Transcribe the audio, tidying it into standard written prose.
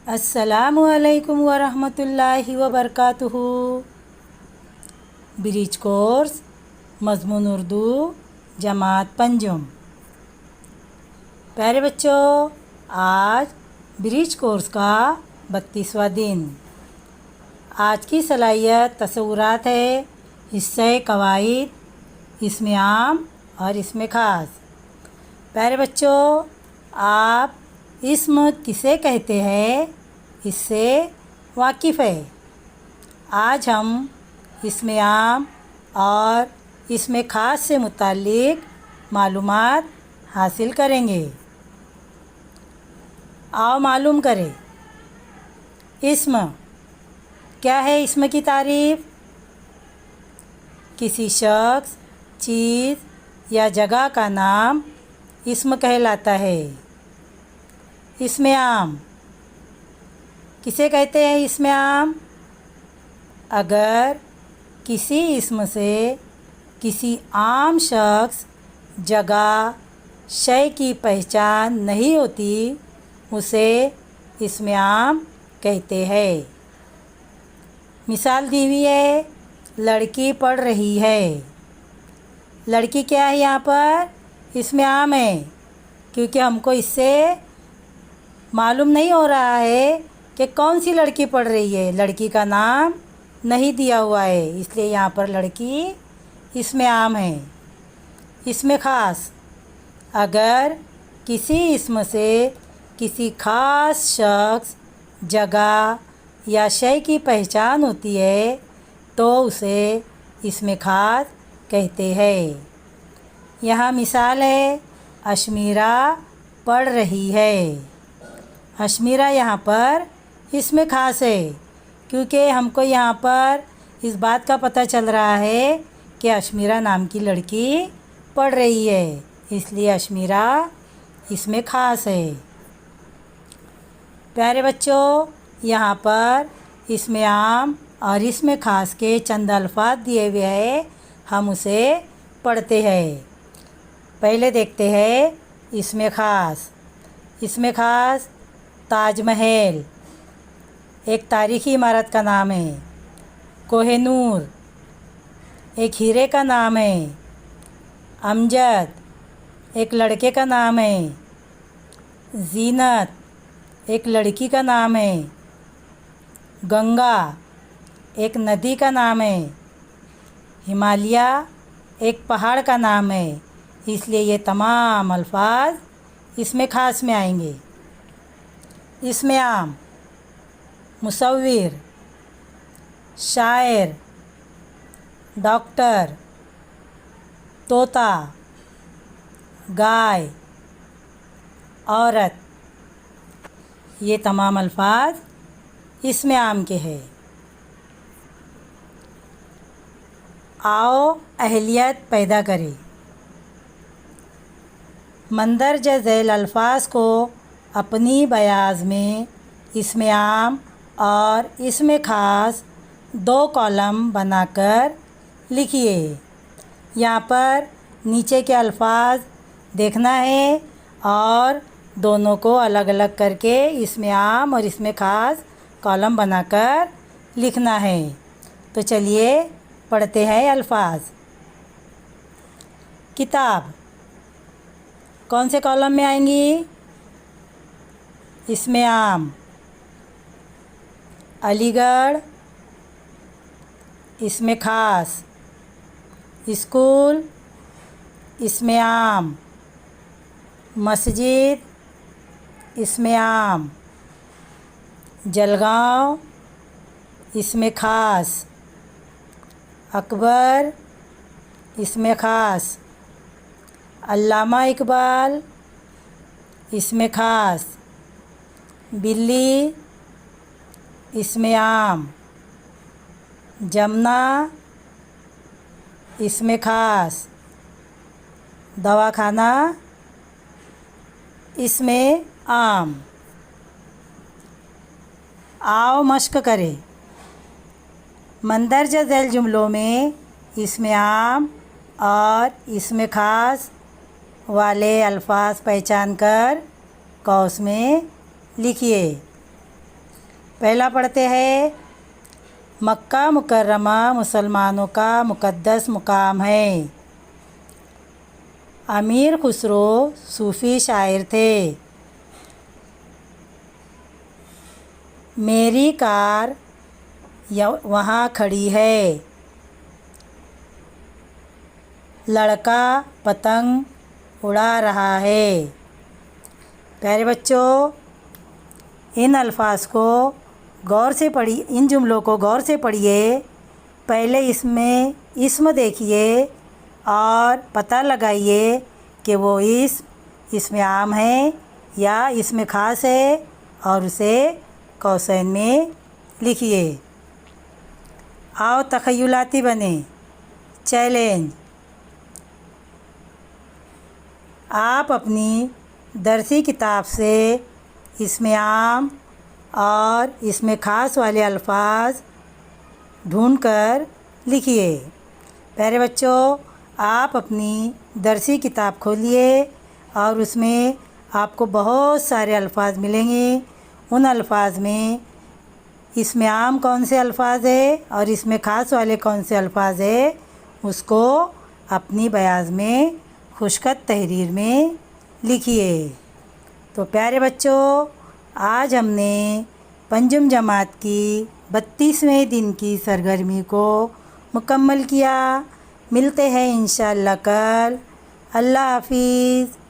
अस्सलामु अलैकुम वरहमतुल्लाहि वबरकातुहू। ब्रिज कोर्स मज़मून उर्दू जमात पंजुम। प्यारे बच्चों, आज ब्रिज कोर्स का 32वां दिन। आज की सलाहियत तसव्वुरात है, हिस्से कवाइद, इसमें आम और इसमें ख़ास। प्यारे बच्चों, आप इस्म किसे कहते हैं, इससे वाकिफ़ है। आज हम इसमें आम और इसमें ख़ास से मुताल्लिक़ मालूमात हासिल करेंगे। आओ मालूम करें। इस्म क्या है? इस्म की तारीफ़ किसी शख्स, चीज़ या जगह का नाम इस्म कहलाता है। इसमें आम किसे कहते हैं? इसमें आम अगर किसी इस्म से किसी आम शख्स, जगह, शय की पहचान नहीं होती, उसे इसमें आम कहते हैं। मिसाल दी हुई है, लड़की पढ़ रही है। लड़की क्या है यहाँ पर? इसमें आम है, क्योंकि हमको इससे मालूम नहीं हो रहा है कि कौन सी लड़की पढ़ रही है। लड़की का नाम नहीं दिया हुआ है, इसलिए यहाँ पर लड़की इसमें आम है। इसमें ख़ास अगर किसी इस्म से किसी ख़ास शख्स, जगह या शय की पहचान होती है, तो उसे इसमें ख़ास कहते हैं। यहाँ मिसाल है, अशमीरा पढ़ रही है। अशमीरा यहाँ पर इसमें ख़ास है, क्योंकि हमको यहाँ पर इस बात का पता चल रहा है कि अशमीरा नाम की लड़की पढ़ रही है, इसलिए अशमीरा इसमें ख़ास है। प्यारे बच्चों, यहाँ पर इसमें आम और इसमें ख़ास के चंद अल्फाज दिए हुए हैं, हम उसे पढ़ते हैं। पहले देखते हैं इसमें ख़ास। इसमें ख़ास ताजमहल एक तारीख़ी इमारत का नाम है। कोहिनूर एक हीरे का नाम है। अमजद एक लड़के का नाम है। जीनत एक लड़की का नाम है। गंगा एक नदी का नाम है। हिमालय एक पहाड़ का नाम है। इसलिए ये तमाम अल्फाज इसमें ख़ास में आएंगे। इसमें आम मुसव्विर, शायर, डॉक्टर, तोता, गाय, औरत, ये तमाम अल्फाज इसमें आम के हैं। आओ अहलियत पैदा करें। मंदरजा झैल अल्फाज को अपनी बयाज़ में इसमें आम और इसमें ख़ास 2 कॉलम बनाकर लिखिए। यहाँ पर नीचे के अल्फाज देखना है और दोनों को अलग अलग करके इसमें आम और इसमें ख़ास कॉलम बनाकर लिखना है। तो चलिए पढ़ते हैं अल्फाज। किताब कौन से कॉलम में आएंगी? इसमें आम। अलीगढ़ इसमें ख़ास। स्कूल इसमें आम। मस्जिद इसमें आम। जलगांव इसमें ख़ास। अकबर इसमें ख़ास। अल्लामा इकबाल इसमें ख़ास। बिल्ली इसमें आम। जमुना इसमें ख़ास। दवाखाना इसमें आम। आओ मश्क करें। मंदरजा झैल जुमलों में इसमें आम और इसमें ख़ास वाले अल्फाज पहचान कर कौस में लिखिए। पहला पढ़ते हैं। मक्का मुकर्रमा मुसलमानों का मुक़द्दस मुकाम है। अमीर खुसरो सूफ़ी शायर थे। मेरी कार वहाँ खड़ी है। लड़का पतंग उड़ा रहा है। प्यारे बच्चों, इन अल्फाज को गौर से पढ़िए, इन जुमलों को गौर से पढ़िए। पहले इसमें इस्म देखिए और पता लगाइए कि वो इसमें आम है या इसमें ख़ास है और उसे कौसैन में लिखिए। आओ तख़य्युलाती बने। चैलेंज, आप अपनी दरसी किताब से इसमें आम और इसमें ख़ास वाले अल्फाज ढूंढकर लिखिए। प्यारे बच्चों, आप अपनी दरसी किताब खोलिए और उसमें आपको बहुत सारे अल्फाज मिलेंगे। उन अल्फाज में इसमें आम कौन से अल्फाज है और इसमें ख़ास वाले कौन से अल्फाज है, उसको अपनी बयाज़ में खुशखत तहरीर में लिखिए। तो प्यारे बच्चों, आज हमने पंजुम जमात की 32वें दिन की सरगर्मी को मुकम्मल किया। मिलते हैं इंशाअल्लाह कल। अल्लाह हाफिज़।